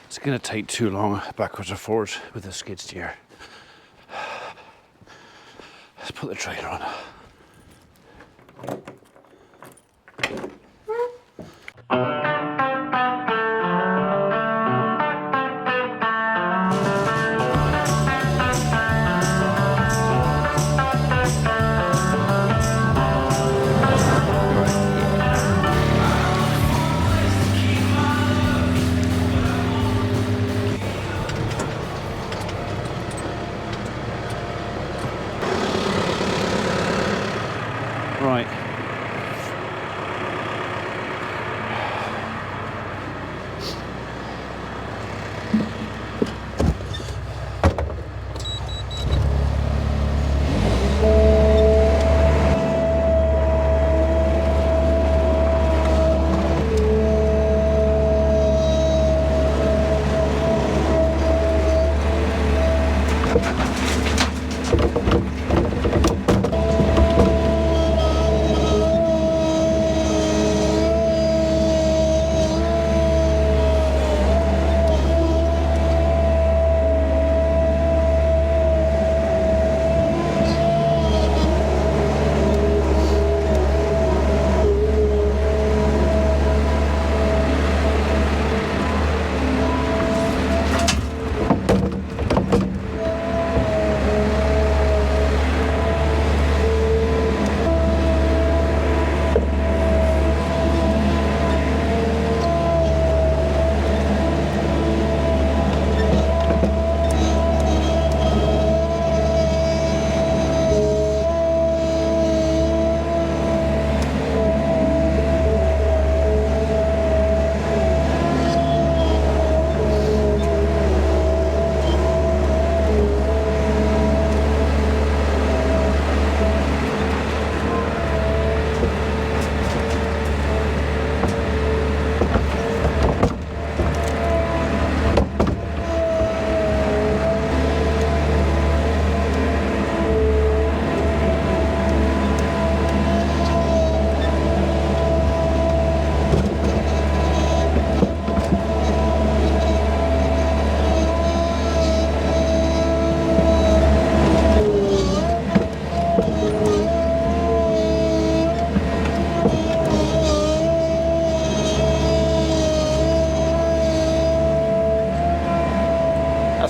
It's going to take too long backwards and forwards with the skid steer. Let's put the trailer on. Right.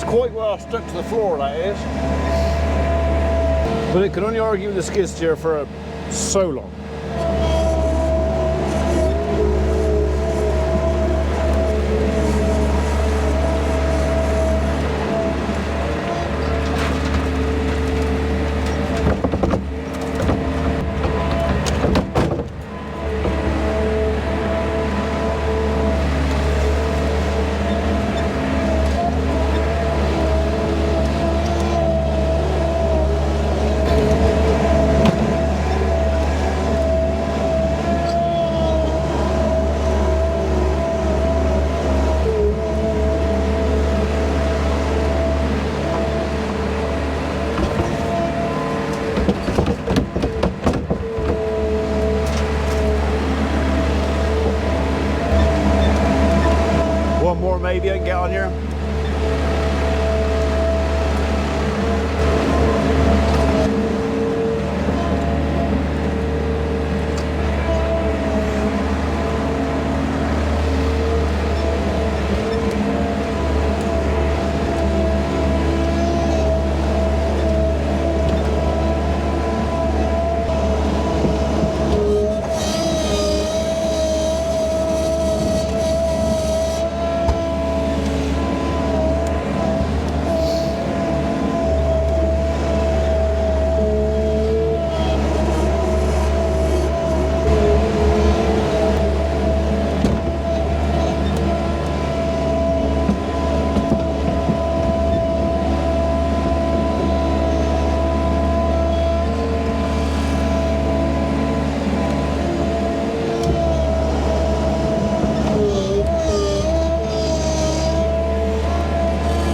Quite well stuck to the floor, that is. But it can only argue with the skid steer for so long. One more maybe I can get on here.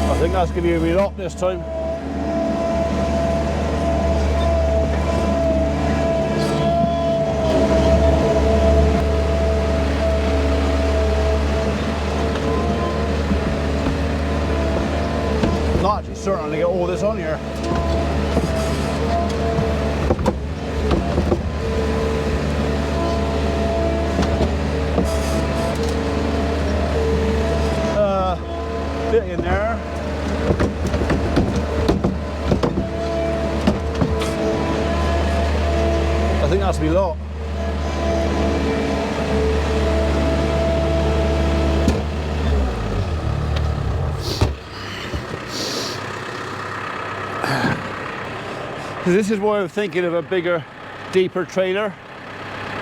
I think that's going to be a wee lot this time. certain to get all this on here. Bit in there. I think that's me lot. This is why I'm thinking of a bigger, deeper trailer.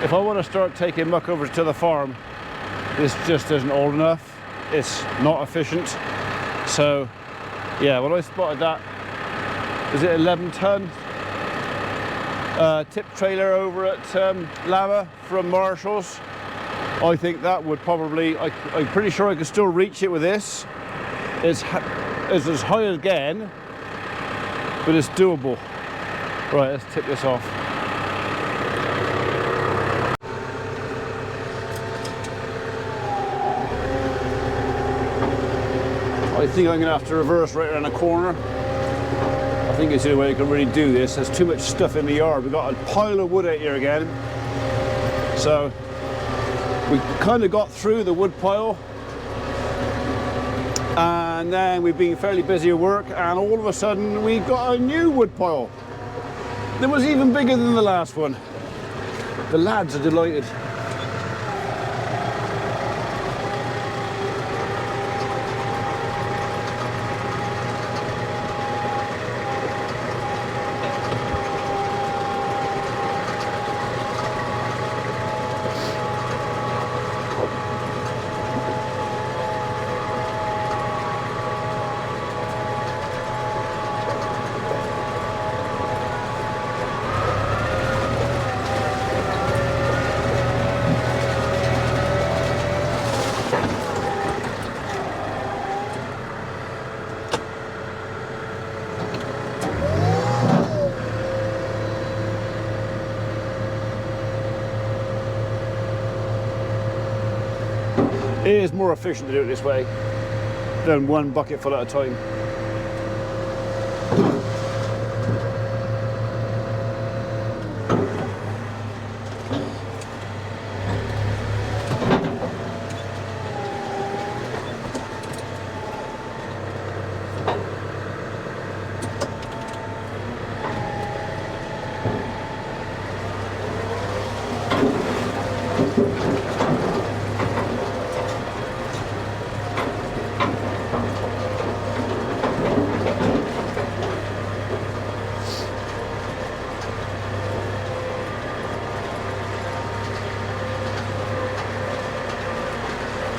If I want to start taking muck over to the farm, this just isn't old enough. It's not efficient. So, yeah, when I spotted that, is it 11 ton tip trailer over at Lama from Marshall's, I think that would probably, I'm pretty sure I could still reach it with this. It's as high again, but it's doable. Right, let's tip this off. I think I'm going to have to reverse right around the corner. I think it's the only way I can really do this. There's too much stuff in the yard. We've got a pile of wood out here again. So we kind of got through the wood pile. And then we've been fairly busy at work, and all of a sudden we've got a new wood pile that was even bigger than the last one. The lads are delighted. It is more efficient to do it this way than one bucket full at a time.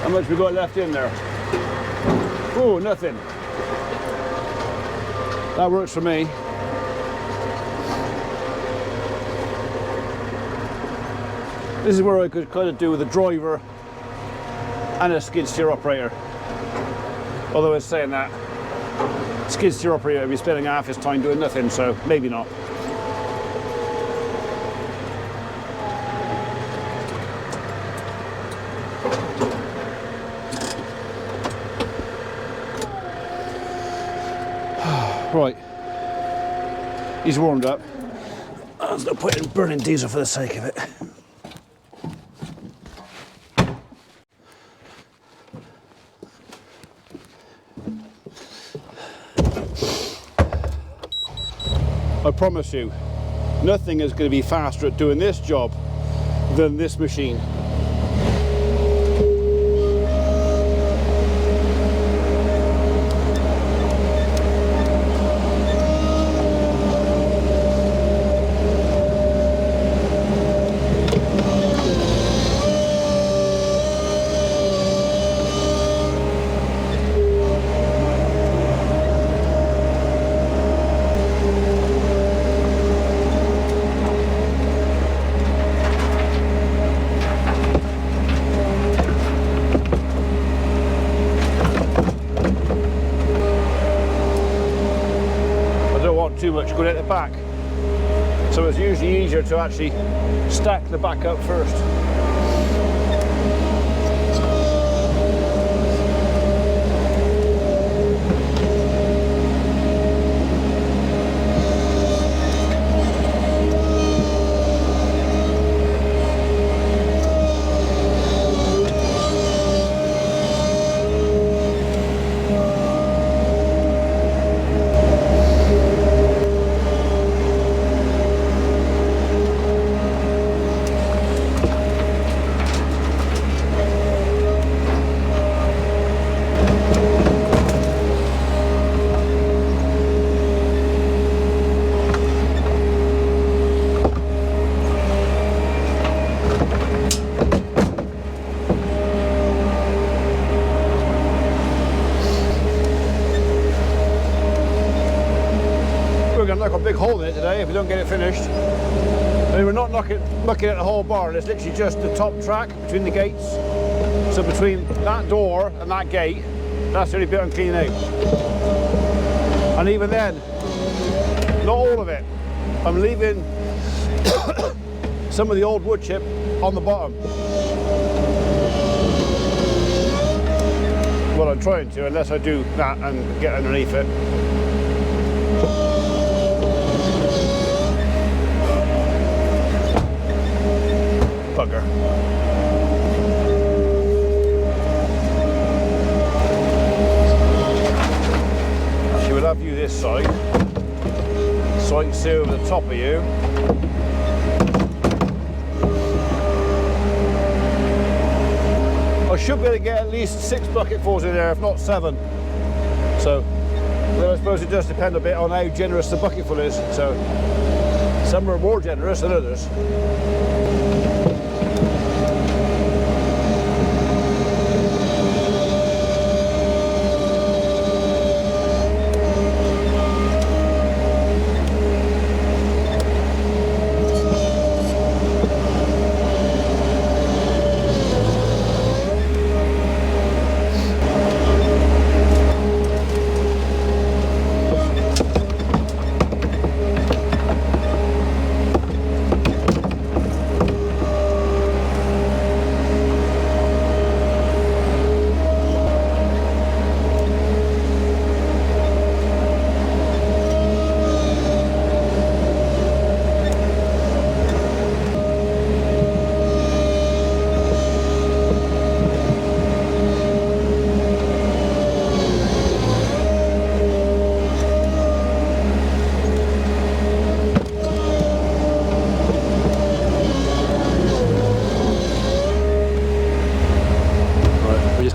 How much we got left in there? Oh, nothing. That works for me. This is where I could kind of do with a driver and a skid steer operator. Although it's saying that skid steer operator would be spending half his time doing nothing, so maybe not. Right, he's warmed up. There's no point in burning diesel for the sake of it. I promise you, nothing is going to be faster at doing this job than this machine. Too much going at the back, so it's usually easier to actually stack the back up first. knock a big hole in it today if we don't get it finished. I mean, we're not mucking at the whole barn, it's literally just the top track between the gates. So between that door and that gate, that's the only bit I'm cleaning out. And even then, not all of it. I'm leaving some of the old wood chip on the bottom. Well, I'm trying to, unless I do that and get underneath it. Bugger. She will have you this side, so I can see over the top of you. I should be able to get at least 6 bucketfuls in there, if not 7. So, well, I suppose it does depend a bit on how generous the bucketful is. So, some are more generous than others.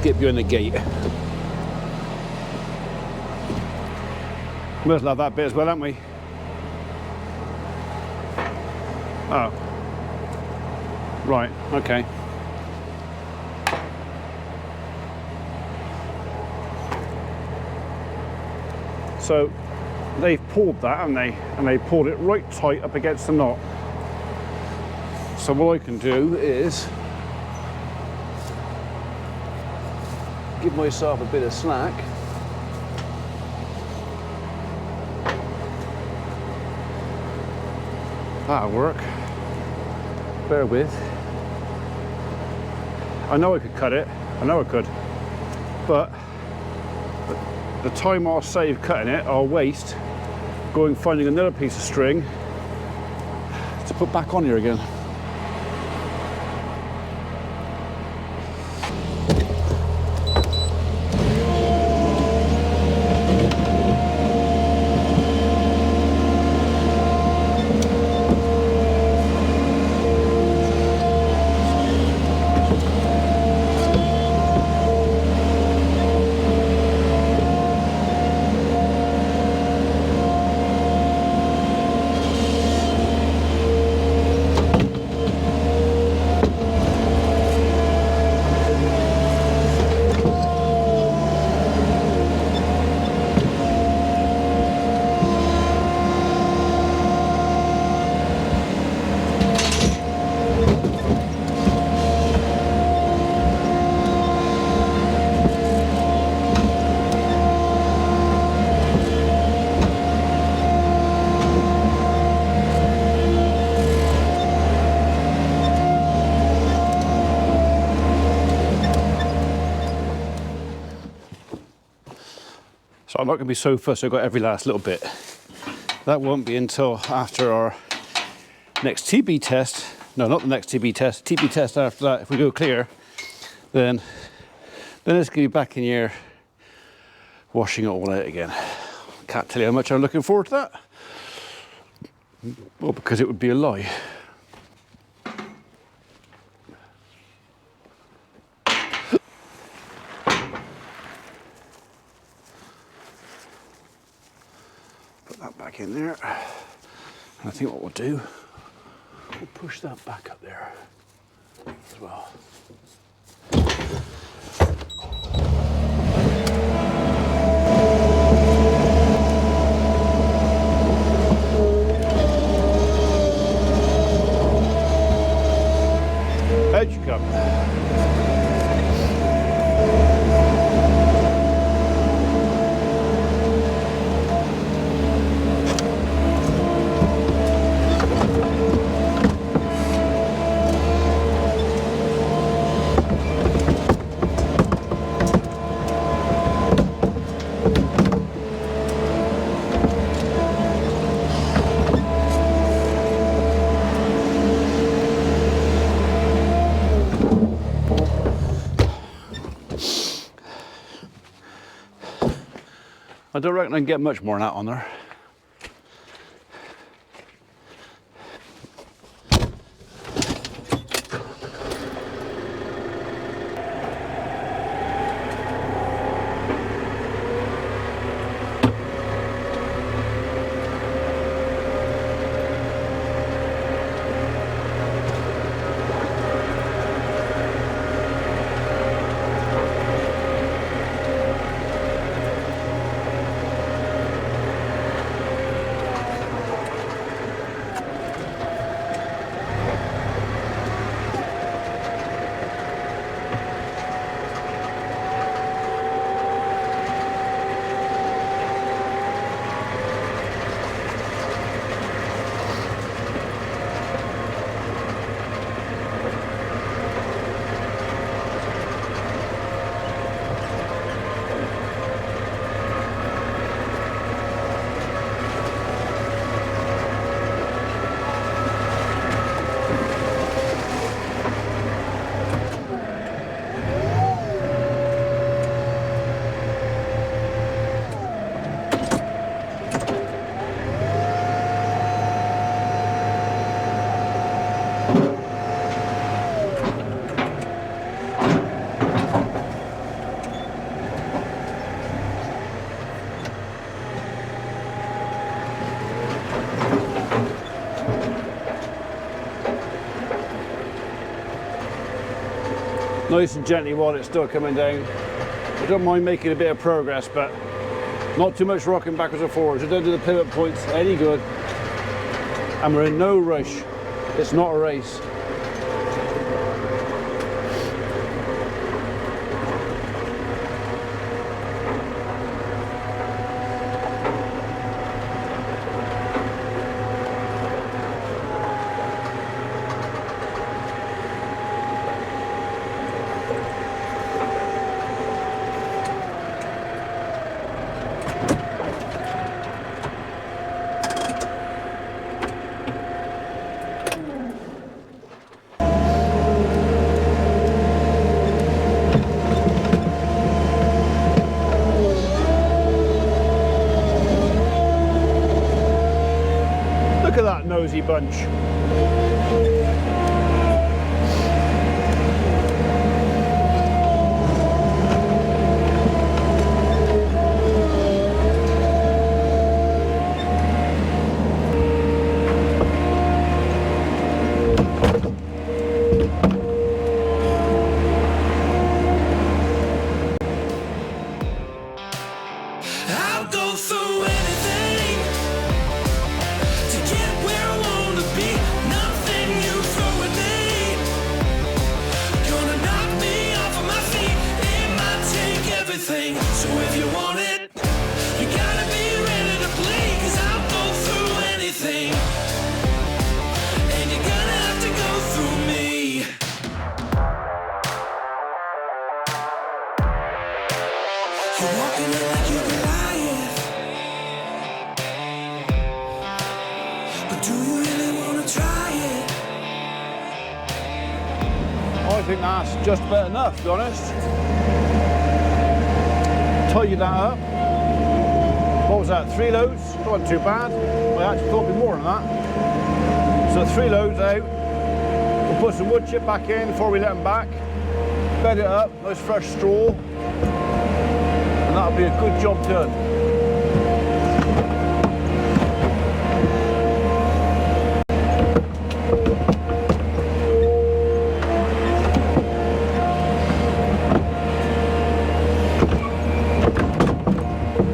Get behind the gate. Might as well have that bit as well, haven't we? Oh. Right, okay. So they've pulled that, haven't they? And they pulled it right tight up against the knot. So what I can do is give myself a bit of slack. That'll work. Bear with. I know I could cut it. I know I could. But the time I'll save cutting it, I'll waste going finding another piece of string to put back on here again. So I'm not going to be so fussed I've got every last little bit. That won't be until after our next TB test. No, not the next TB test. TB test after that, if we go clear, then it's going to be back in here washing it all out again. Can't tell you how much I'm looking forward to that. Well, because it would be a lie. Put that back in there. And I think what we'll do, we'll push that back up there as well. I don't reckon I can get much more than that on there. Nice and gently while it's still coming down. I don't mind making a bit of progress, but not too much rocking backwards and forwards. I don't do the pivot points any good. And we're in no rush. It's not a race. Look at that nosy bunch. I'll go through anything to get where I wanna be. Nothing you throw at me gonna knock me off of my feet. It might take everything, so if you want it, you gotta be ready to play. 'Cause I'll go through anything, and you're gonna have to go through me. You're walking it like you're Goliath, but do you really want to try it? I think that's just about enough, to be honest. Tidy that up. What was that, 3 loads? That wasn't too bad. I actually thought it'd be more than that. So 3 loads out. We'll put some wood chip back in before we let them back. Bed it up, nice fresh straw. And that'll be a good job done.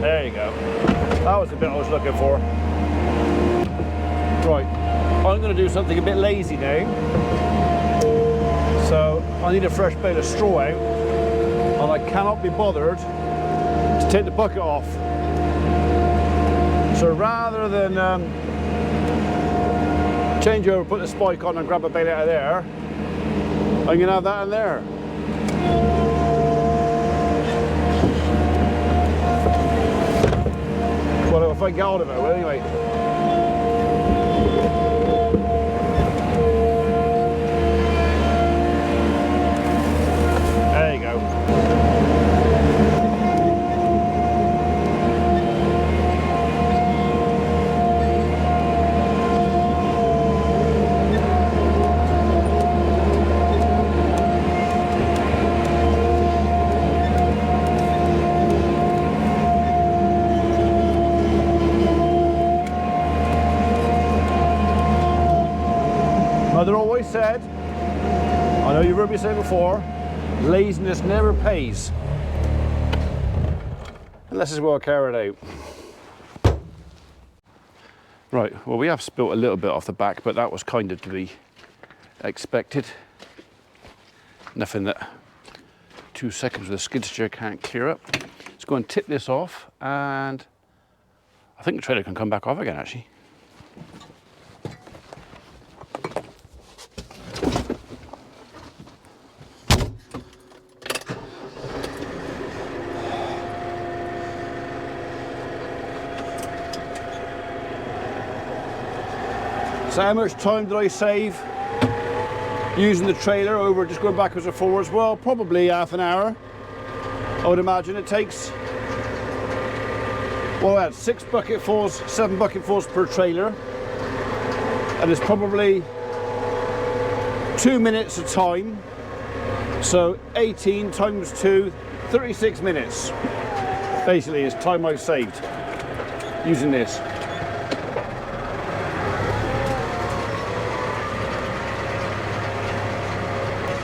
There you go. That was the bit I was looking for. Right, I'm going to do something a bit lazy now. So I need a fresh bale of straw out, and I cannot be bothered to take the bucket off. So rather than change over, put the spike on and grab a bale out of there, I'm going to have that in there. Well, if I get hold of it, well, anyway. There you go. Mother always said, I know you've heard me say before, laziness never pays. Unless it's well carried out. Right, well we have spilt a little bit off the back, but that was kind of to be expected. Nothing that 2 seconds with a skid steer can't clear up. Let's go and tip this off, and I think the trailer can come back off again actually. So how much time did I save using the trailer over just going backwards and forwards? Well, probably half an hour. I would imagine it takes. Well, I had 6 bucketfuls, 7 bucketfuls per trailer, and it's probably 2 minutes of time. So 18 times 2, 36 minutes. Basically, is time I've saved using this.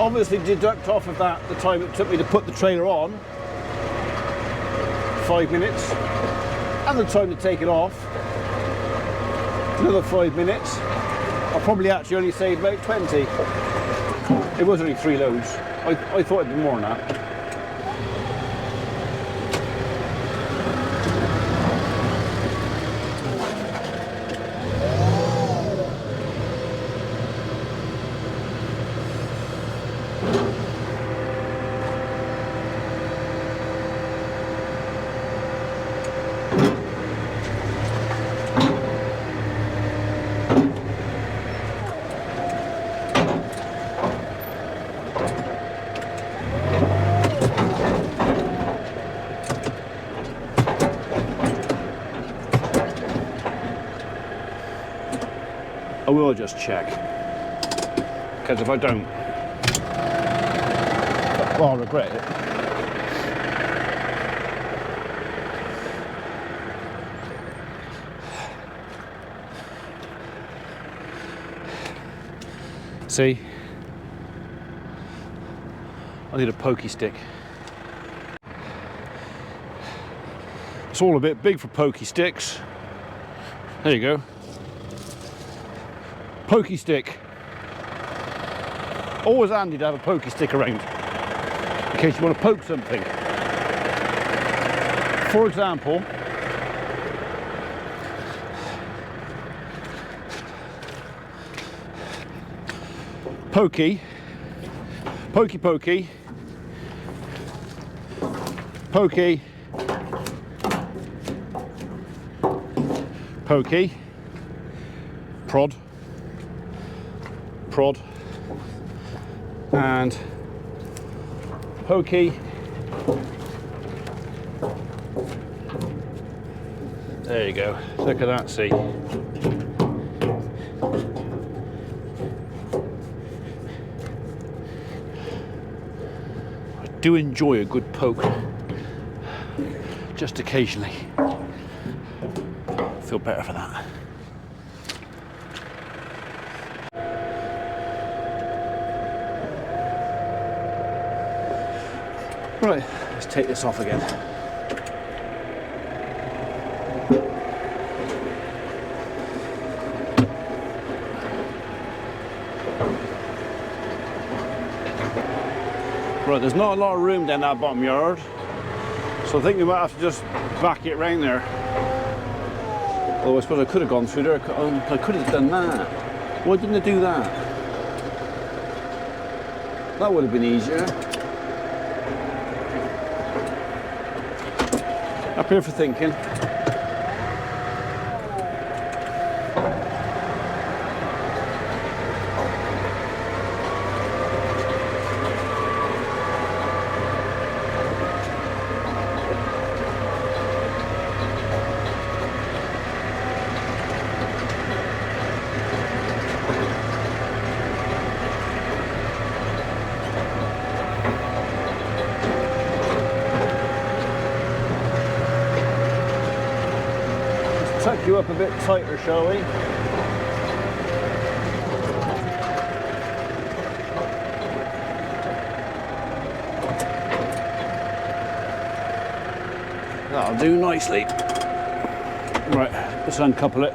Obviously deduct off of that the time it took me to put the trailer on, 5 minutes, and the time to take it off, another 5 minutes. I probably actually only saved about 20. It was only 3 loads. I thought it'd be more than that. I will just check, because if I don't, well, I'll regret it. See, I need a pokey stick. It's all a bit big for pokey sticks. There you go. Pokey stick. Always handy to have a pokey stick around in case you want to poke something. For example, pokey, pokey, pokey, pokey, pokey, prod, prod, and pokey. There you go. Look at that, see. I do enjoy a good poke, just occasionally. I feel better for that. Right, let's take this off again. Right, there's not a lot of room down that bottom yard, so I think we might have to just back it round there. Although I suppose I could have gone through there. I could have done that. Why didn't I do that? That would have been easier. Up here for thinking. Tuck you up a bit tighter, shall we? That'll do nicely. Right, let's uncouple it.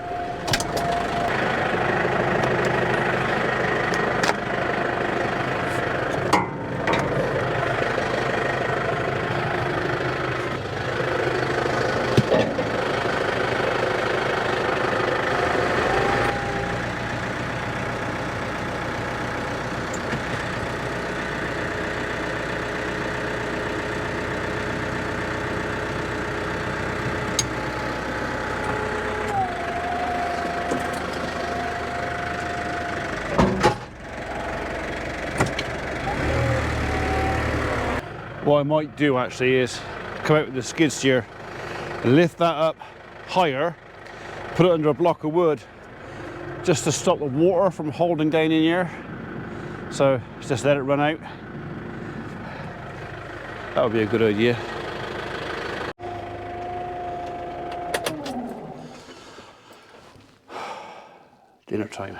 What I might do actually is come out with the skid steer, lift that up higher, put it under a block of wood just to stop the water from holding down in here. So just let it run out. That would be a good idea. Dinner time.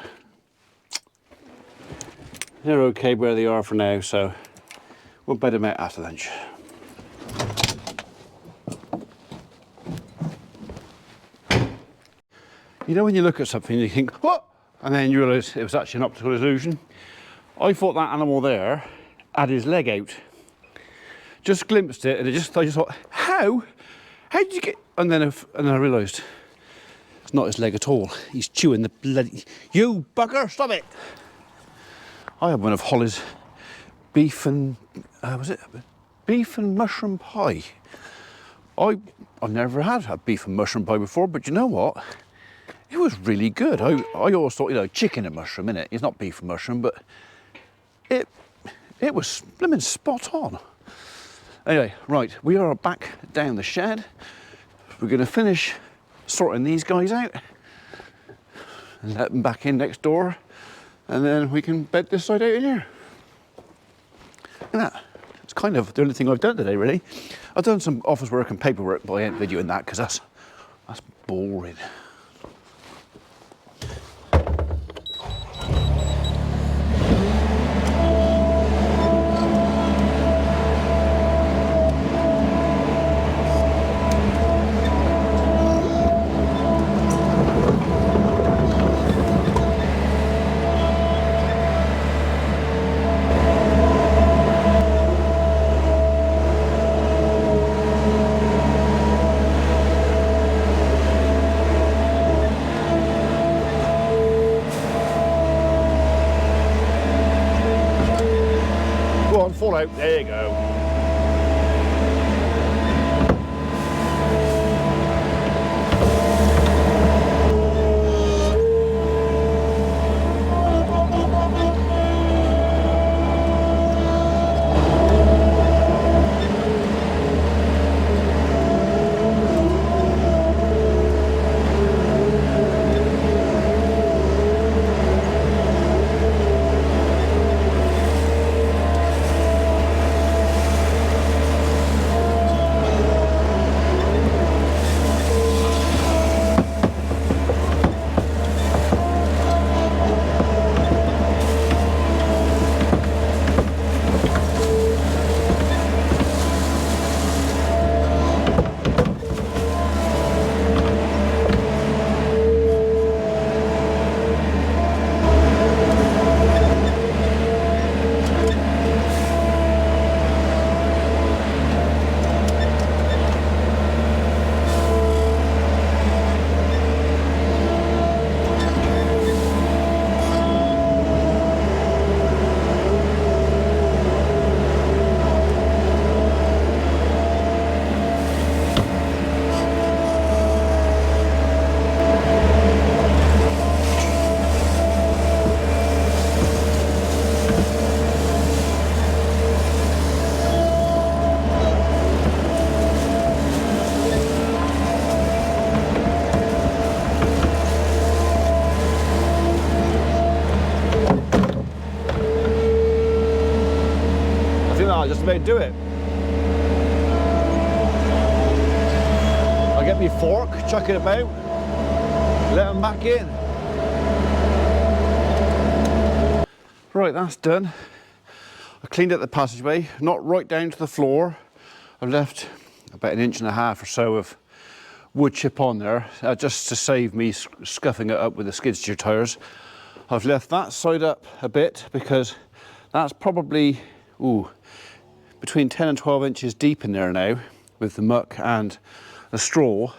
They're okay where they are for now, so we'll bed them out after lunch. You know when you look at something you think, what? And then you realise it was actually an optical illusion. I thought that animal there had his leg out. Just glimpsed it and I just thought, how? How did you get? And then I realised it's not his leg at all. He's chewing the bloody, you bugger, stop it. I had one of Holly's beef and, was it beef and mushroom pie? I've never had a beef and mushroom pie before, but you know what? It was really good. I always thought, you know, chicken and mushroom, innit? It's not beef and mushroom, but it was blimmin' spot on. Anyway, right, we are back down the shed. We're going to finish sorting these guys out and let them back in next door, and then we can bed this side out in here. Look at that. It's kind of the only thing I've done today, really. I've done some office work and paperwork, but I ain't videoing that because that's boring. Fall out, there you go. Just about do it. I get my fork, chuck it about, let them back in. Right, that's done. I cleaned up the passageway, not right down to the floor. I've left about 1.5 inches or so of wood chip on there, just to save me scuffing it up with the skid steer tyres. I've left that side up a bit because that's probably between 10 and 12 inches deep in there now with the muck and the straw,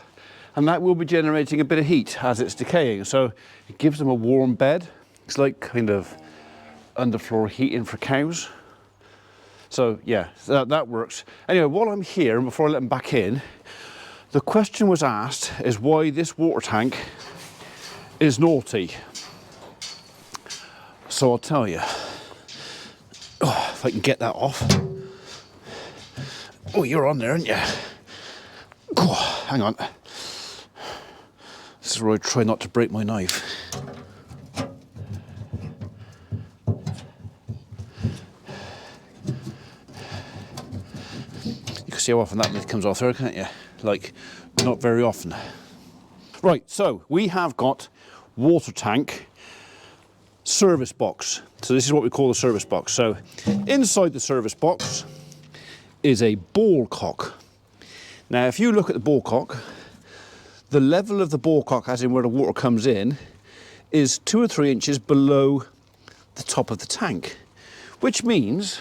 and that will be generating a bit of heat as it's decaying, so it gives them a warm bed. It's like kind of underfloor heating for cows. So yeah, that works. Anyway, while I'm here and before I let them back in, the question was asked is why this water tank is naughty. So I'll tell you. Oh, if I can get that off. Oh, you're on there, aren't you? Oh, hang on. This is where I try not to break my knife. You can see how often that lid comes off there, can't you? Like, not very often. Right, so we have got water tank service box. So this is what we call the service box. So inside the service box is a ball cock. Now, if you look at the ball cock, the level of the ball cock, as in where the water comes in, is 2 or 3 inches below the top of the tank, which means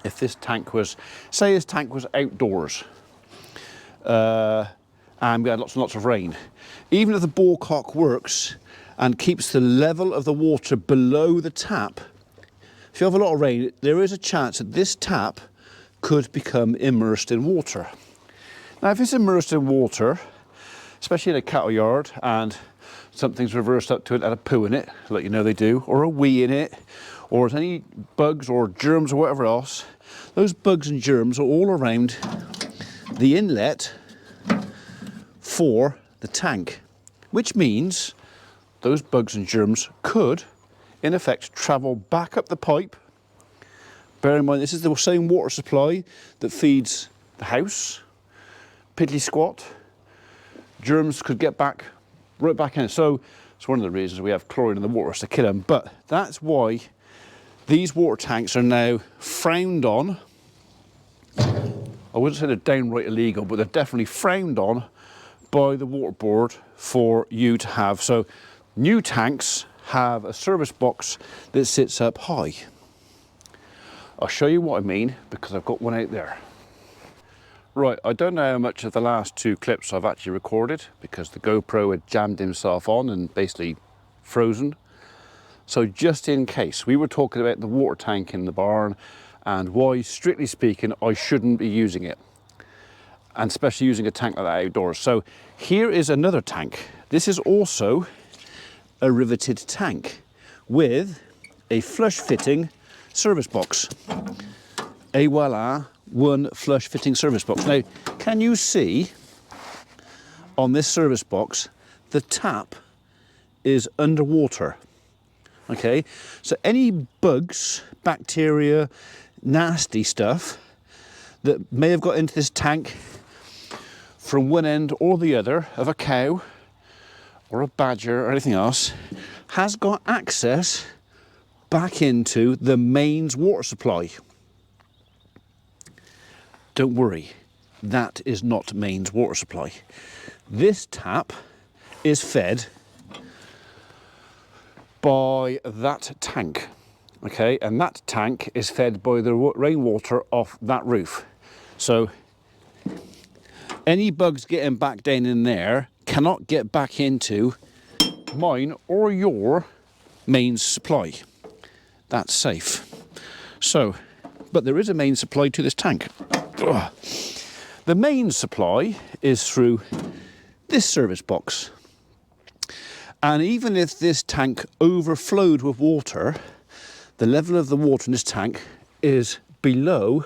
if this tank was, say this tank was outdoors, and we had lots and lots of rain, even if the ball cock works and keeps the level of the water below the tap, if you have a lot of rain, there is a chance that this tap could become immersed in water. Now, if it's immersed in water, especially in a cattle yard, and something's reversed up to it, had a poo in it, like you know they do, or a wee in it, or there's any bugs or germs or whatever else, those bugs and germs are all around the inlet for the tank, which means those bugs and germs could, in effect, travel back up the pipe. Bear in mind, this is the same water supply that feeds the house, piddly squat. Germs could get back, right back in. So it's one of the reasons we have chlorine in the water, is to kill them. But that's why these water tanks are now frowned on. I wouldn't say they're downright illegal, but they're definitely frowned on by the water board for you to have. So new tanks have a service box that sits up high. I'll show you what I mean because I've got one out there. Right, I don't know how much of the last 2 clips I've actually recorded because the GoPro had jammed himself on and basically frozen. So just in case, we were talking about the water tank in the barn and why, strictly speaking, I shouldn't be using it. And especially using a tank like that outdoors. So here is another tank. This is also a riveted tank with a flush fitting service box. A voila, one flush fitting service box. Now, can you see on this service box, the tap is underwater? Okay, so any bugs, bacteria, nasty stuff that may have got into this tank from one end or the other of a cow or a badger or anything else has got access back into the mains water supply. Don't worry, that is not mains water supply. This tap is fed by that tank, okay, and that tank is fed by the rainwater off that roof. So any bugs getting back down in there cannot get back into mine or your mains supply. That's safe. So, but there is a main supply to this tank. Ugh. The main supply is through this service box. And even if this tank overflowed with water, the level of the water in this tank is below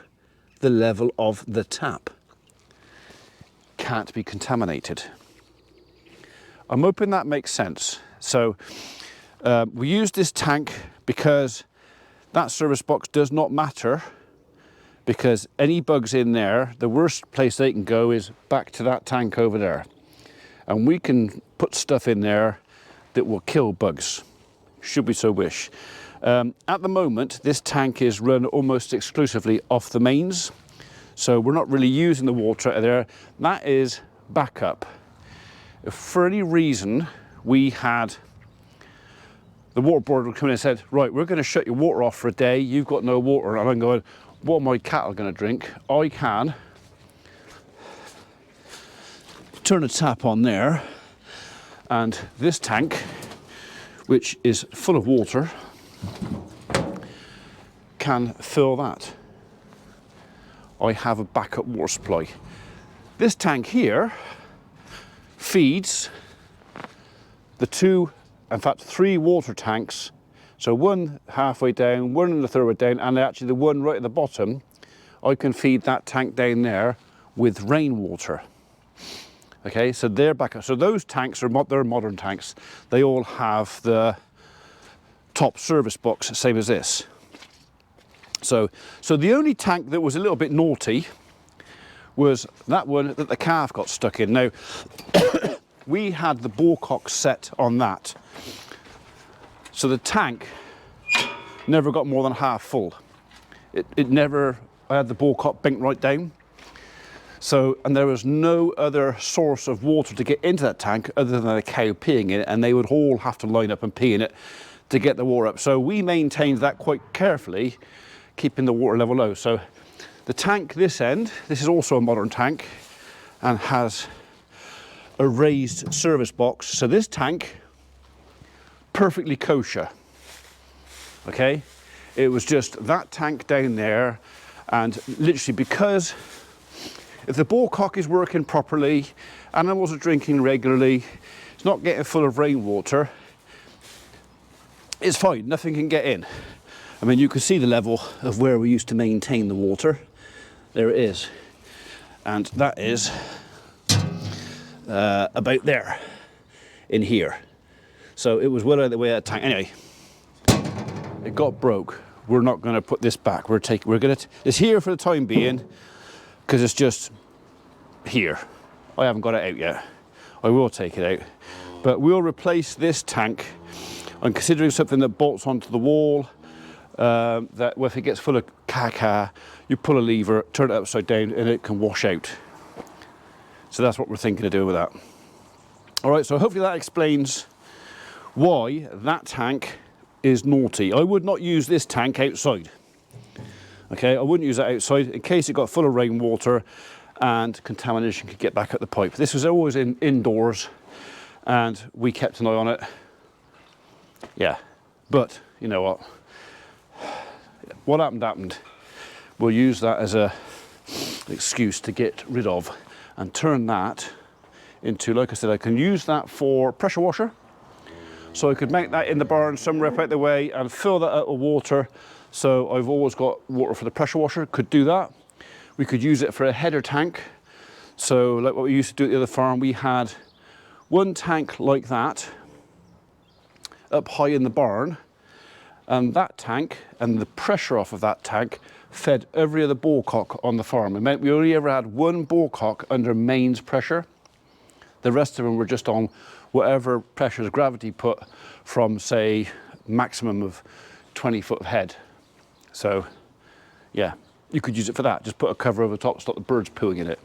the level of the tap. Can't be contaminated. I'm hoping that makes sense. So we use this tank because that service box does not matter, because any bugs in there, the worst place they can go is back to that tank over there. And we can put stuff in there that will kill bugs, should we so wish. At the moment, this tank is run almost exclusively off the mains. So we're not really using the water out of there. That is backup. If for any reason we had the water board would come in and said, right, we're going to shut your water off for a day, you've got no water, and I'm going, what are my cattle going to drink? I can turn a tap on there, and this tank, which is full of water, can fill that. I have a backup water supply. This tank here feeds the two, in fact 3 water tanks. So one halfway down, one in the third way down, and actually the one right at the bottom, I can feed that tank down there with rainwater. Okay, so they're backup. So those tanks are they're modern tanks. They all have the top service box, same as this. So the only tank that was a little bit naughty was that one that the calf got stuck in. Now, we had the borecock set on that. So the tank never got more than half full. It never, I had the borecock bent right down. So, and there was no other source of water to get into that tank other than a cow peeing in it, and they would all have to line up and pee in it to get the water up. So we maintained that quite carefully, keeping the water level low. So the tank this end, this is also a modern tank and has a raised service box. So this tank, perfectly kosher. Okay, it was just that tank down there, and literally because if the borecock is working properly, animals are drinking regularly, it's not getting full of rainwater, it's fine, nothing can get in. I mean, you can see the level of where we used to maintain the water. There it is. And that is about there, in here. So it was well out of the way of the tank. Anyway, it got broke. We're not going to put this back. It's here for the time being, because it's just here. I haven't got it out yet. I will take it out. But we'll replace this tank. I'm considering something that bolts onto the wall, that if it gets full of caca, you pull a lever, turn it upside down, and it can wash out. So that's what we're thinking of doing with that. All right, so hopefully that explains why that tank is naughty. I would not use this tank outside. Okay, I wouldn't use that outside in case it got full of rainwater and contamination could get back up the pipe. This was always indoors, and we kept an eye on it. Yeah, but you know what? What happened. We'll use that as an excuse to get rid of and turn that into, like I said, I can use that for pressure washer. So I could make that in the barn somewhere up out the way and fill that up with water. So I've always got water for the pressure washer, could do that. We could use it for a header tank. So like what we used to do at the other farm, we had one tank like that up high in the barn, and that tank and the pressure off of that tank fed every other borecock on the farm. It meant we only ever had one borecock under mains pressure. The rest of them were just on whatever pressures gravity put from, say, maximum of 20 foot of head. So yeah, you could use it for that. Just put a cover over the top, stop the birds pooing in it.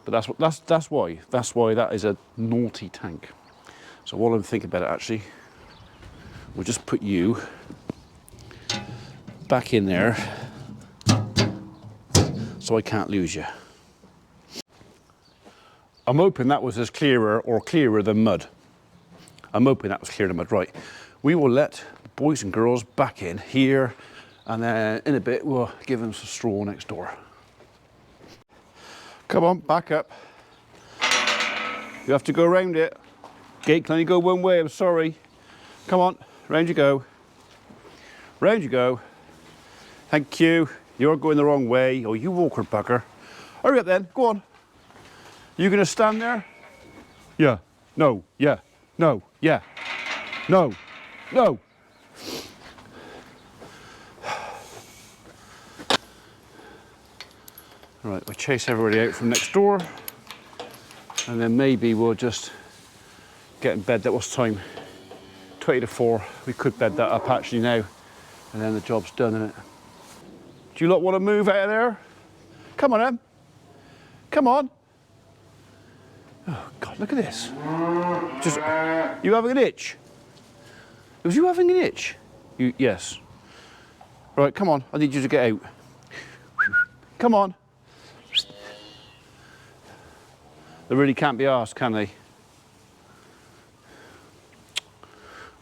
But that's why that is a naughty tank. So while I'm thinking about it, actually, we'll just put you back in there so I can't lose you. I'm hoping that was as clearer or clearer than mud. I'm hoping that was clearer than mud. Right, we will let boys and girls back in here, and then in a bit we'll give them some straw next door. Come on, back up. You have to go around it. Gate can only go one way, I'm sorry. Come on, round you go. Round you go. Thank you. You're going the wrong way. Oh, you walker bugger. Hurry up then, go on. You gonna stand there? Yeah, no, yeah, no, yeah, no, no. All right, we'll chase everybody out from next door, and then maybe we'll just get in bed. That was time, 20 to 4. We could bed that up actually now, and then the job's done, innit? Do you lot want to move out of there? Come on, Em. Come on. Oh, God, look at this. Just, you having an itch? Was you having an itch? Yes. Right, come on. I need you to get out. Come on. They really can't be asked, can they?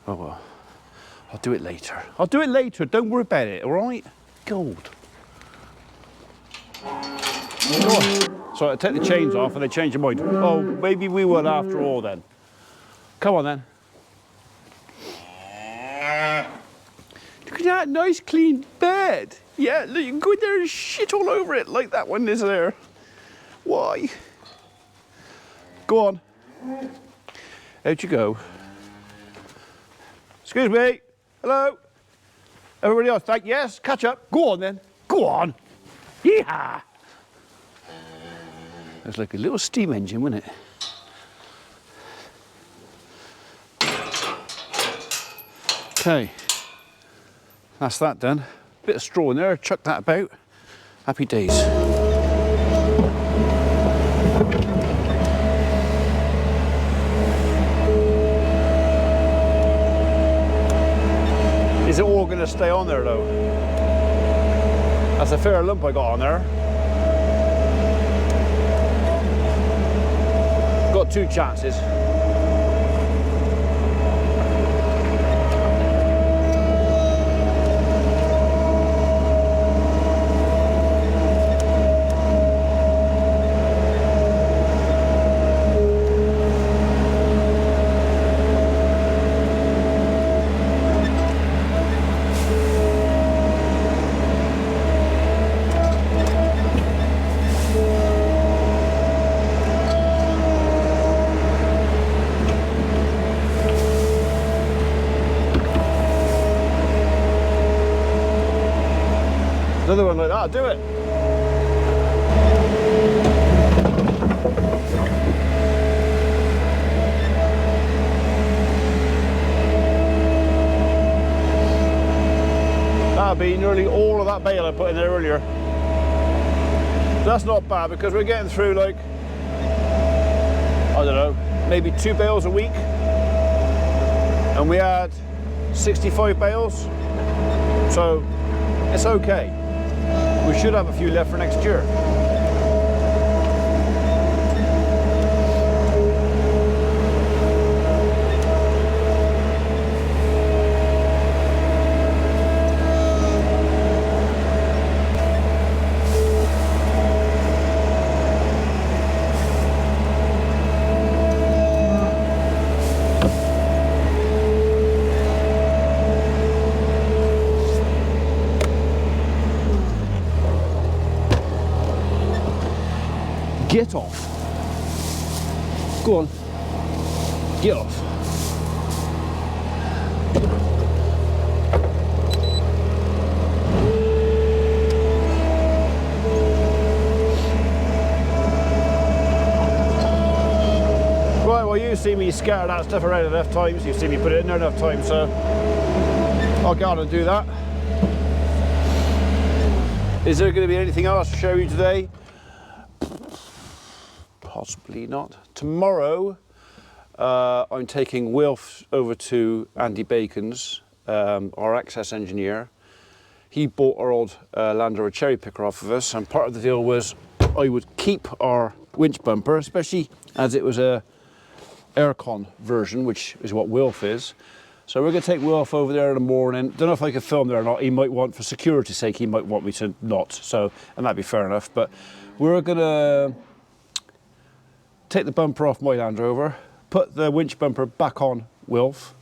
Oh, well. I'll do it later. I'll do it later. Don't worry about it, all right? Gold. Go on. So I take the chains off and they change your mind. Oh, maybe we will after all then. Come on then. Look at that nice clean bed. Yeah, look, you can go in there and shit all over it like that one is there. Why? Go on. Out you go. Excuse me. Hello. Everybody else, thank yes. Catch up. Go on then. Go on. Yeehaw. It's like a little steam engine, wasn't it? Okay. That's that done. Bit of straw in there. Chuck that about. Happy days. Is it all going to stay on there though? That's a fair lump I got on there. Got two chances. Another one like that, do it. That'll be nearly all of that bale I put in there earlier. That's not bad because we're getting through like, I don't know, maybe 2 bales a week. And we had 65 bales. So it's okay. We should have a few left for next year. Get off. Go on. Get off. Right, well you see me scatter that stuff around enough times, you see me put it in there enough times, so I'll go on and do that. Is there going to be anything else to show you today? Possibly not. Tomorrow, I'm taking Wilf over to Andy Bacon's, our access engineer. He bought our old Land Rover cherry picker off of us, and part of the deal was I would keep our winch bumper, especially as it was a aircon version, which is what Wilf is. So we're going to take Wilf over there in the morning. Don't know if I can film there or not. He might want, for security's sake, he might want me to not. So, and that'd be fair enough. But we're going to take the bumper off my Land Rover, put the winch bumper back on Wilf,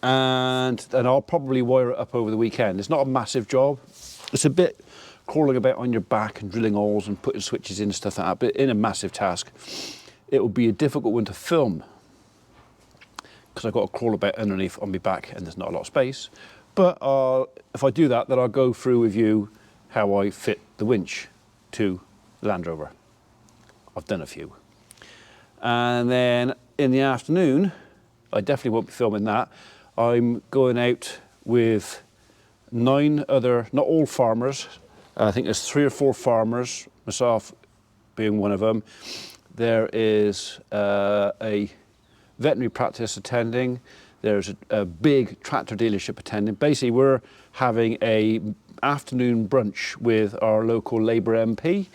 and then I'll probably wire it up over the weekend. It's not a massive job. It's a bit crawling about on your back and drilling holes and putting switches in and stuff like that, but in a massive task. It will be a difficult one to film because I've got to crawl about underneath on my back and there's not a lot of space. But if I do that, then I'll go through with you how I fit the winch to the Land Rover. I've done a few. And then in the afternoon, I definitely won't be filming that. I'm going out with 9 other, not all farmers, I think there's 3 or 4 farmers, myself being one of them. There is a veterinary practice attending. There's a big tractor dealership attending. Basically, we're having a afternoon brunch with our local Labour MP,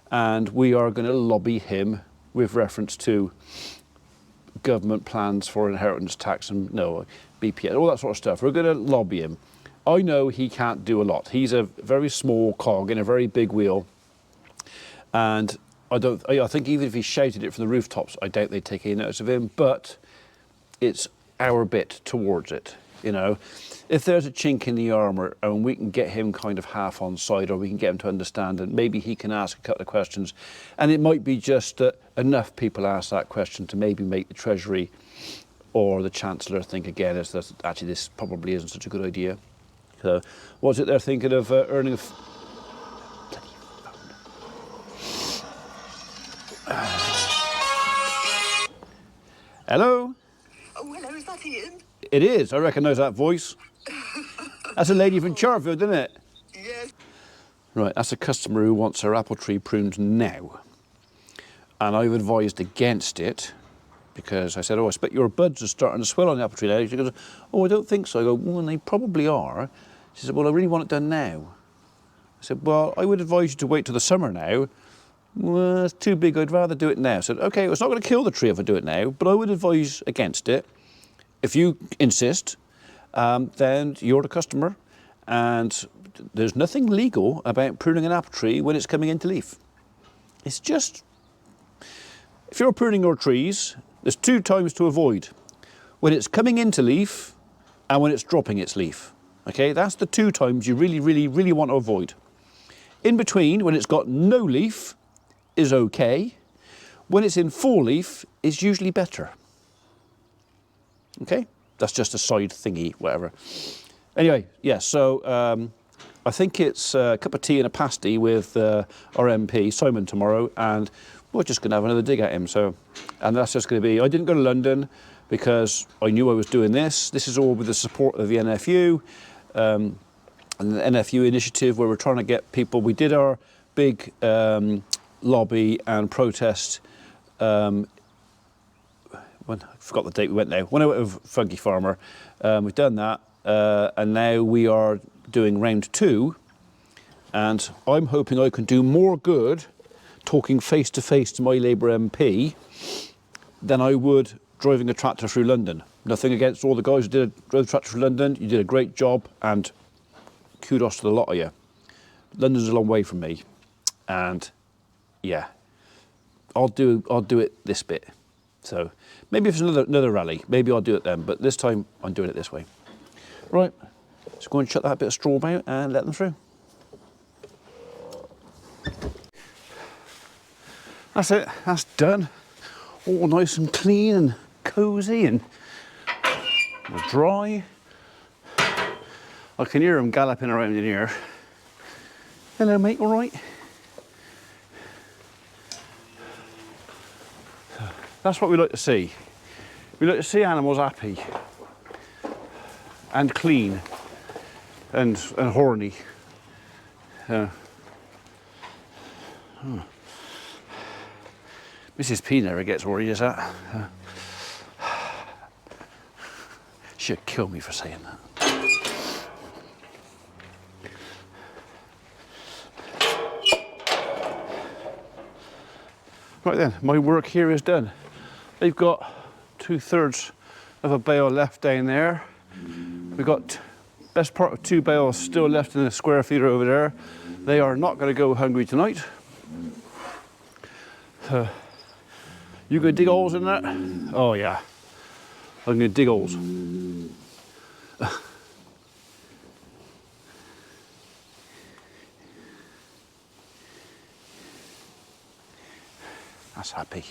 and we are going to lobby him with reference to government plans for inheritance tax and BPS, all that sort of stuff. We're going to lobby him. I know he can't do a lot. He's a very small cog in a very big wheel, and I think even if he shouted it from the rooftops, I doubt they'd take any notice of him. But it's our bit towards it, you know. If there's a chink in the armour and we can get him kind of half on side, or we can get him to understand, and maybe he can ask a couple of questions, and it might be just that enough people ask that question to maybe make the Treasury or the Chancellor think again, is that actually this probably isn't such a good idea. So, what's it they're thinking of earning a... Hello? Oh, hello, is that Ian? It is. I recognise that voice. That's a lady from Charfield, isn't it? Yes. Right, that's a customer who wants her apple tree pruned now. And I've advised against it because I said, oh, I expect your buds are starting to swell on the apple tree now. She goes, oh, I don't think so. I go, well, they probably are. She said, well, I really want it done now. I said, well, I would advise you to wait till the summer now. Well, it's too big, I'd rather do it now. I said, okay, well, it's not going to kill the tree if I do it now, but I would advise against it. If you insist, then you're the customer, and there's nothing legal about pruning an apple tree when it's coming into leaf. It's just, if you're pruning your trees, there's two times to avoid. When it's coming into leaf and when it's dropping its leaf. Okay, that's the two times you really, really, really want to avoid. In between, when it's got no leaf, is okay. When it's in full leaf, is usually better. Okay, that's just a side thingy, whatever. Anyway, yeah, so I think it's a cup of tea and a pasty with our MP, Simon, tomorrow, and we're just going to have another dig at him. So, and that's just going to be, I didn't go to London because I knew I was doing this. This is all with the support of the NFU, and the NFU initiative where we're trying to get people, we did our big lobby and protest when I forgot the date we went now. When I went with Funky Farmer, we've done that, and now we are doing round 2, and I'm hoping I can do more good talking face to face to my Labour MP than I would driving a tractor through London. Nothing against all the guys who drove the tractor through London. You did a great job, and kudos to the lot of you. London's a long way from me, and yeah, I'll do it this bit. So maybe if it's another rally, maybe I'll do it then, but this time I'm doing it this way. Right, let's go and chuck that bit of straw out and let them through. That's it, that's done. All nice and clean and cosy and dry. I can hear them galloping around in here. Hello mate, all right? That's what we like to see. We like to see animals happy and clean and horny. Mrs. P never gets worried, is that? She'd kill me for saying that. Right then, my work here is done. They've got 2/3 of a bale left down there. We've got best part of 2 bales still left in the square feeder over there. They are not going to go hungry tonight. You going to dig holes in that? Oh yeah, I'm going to dig holes. That's happy.